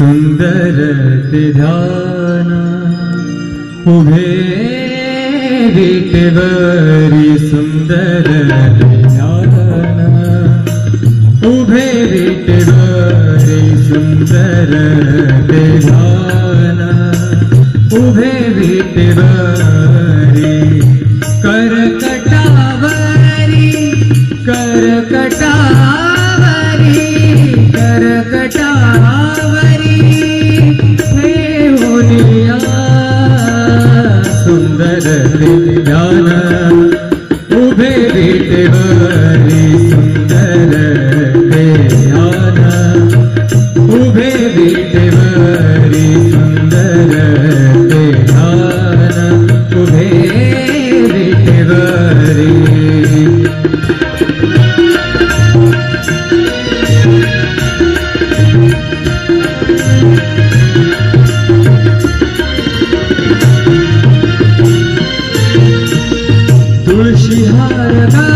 सुंदर ते ध्यान उभे विटेवरी सुंदर ते ध्यान उभे विटेवरी सुंदर ते ध्यान उभे विटेवरी करकटावरी करकटावरी करकटावरी हे होनिया सुंदर ध्यान उभे विटेवरी सुंदर ध्यान उभे विटेवरी सुंदर ध्यान उभे विटेवरी तुळशी हार गळा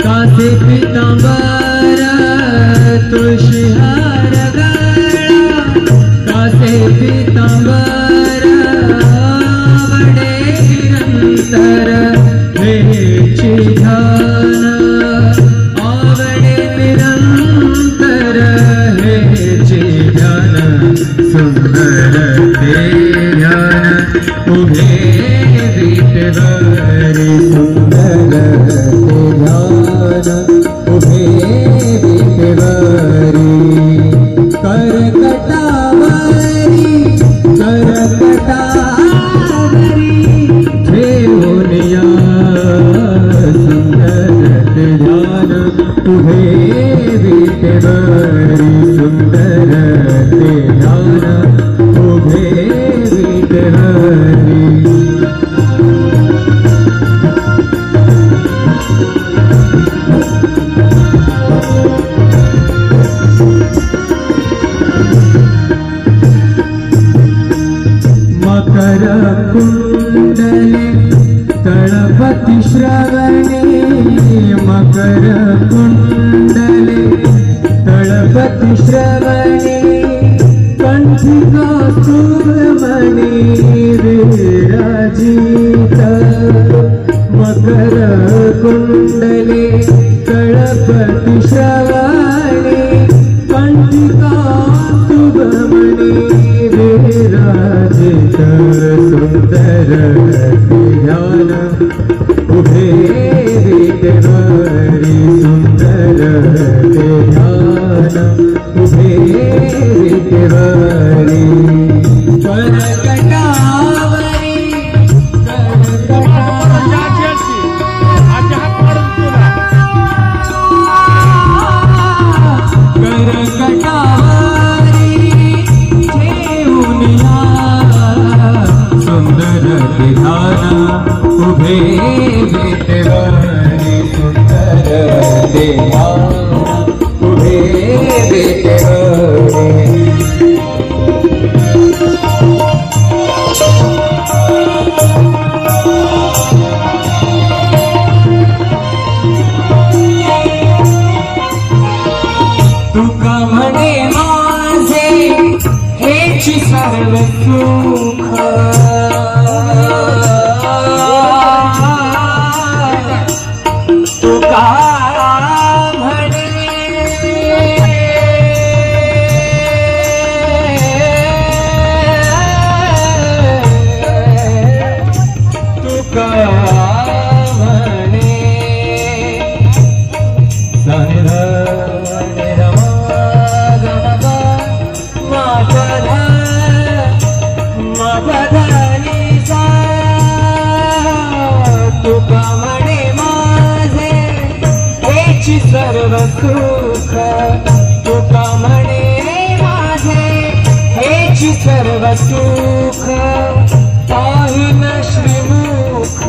कासे पीतांबर तुळशी हार गळा कासे पीतांबर आवडे निरंतर हेची ध्यान आवडे निरंतर हेची ध्यान सुंदर ते ध्यान उभे विटेवरी सुंदर ते ध्यान उभे विटेवरी करकटावरी करकटावरी ठेवूनिया सुंदर ते ध्यान उभे विटेवरी सुंदर ते ध्यान उभे विटेवरी मकर कुंडले तळपति श्रवणे मकर कुंडले तळपति श्रवणे कंठी कौस्तुभमणि विराजित मकर कुंडले तळपति श्रवणे कंठी कौस्तुभमणि विराजित सुंदर ध्यान उभे विटेवरी सुंदर ध्यान उभे विटेवरी करकटावरी करकटावरी ठेवूनिया सुंदर ध्यान उभे विटेवरी सुंदर ध्यान उभे विटेवरी तुका म्हणे माझे हेची सर्व सुख तुका म्हणे तुका म्हणे तुका म्हणे माझे हेची सर्व सुख तुका म्हणे माझे हेची सर्व सुख पाहिन श्रीमुख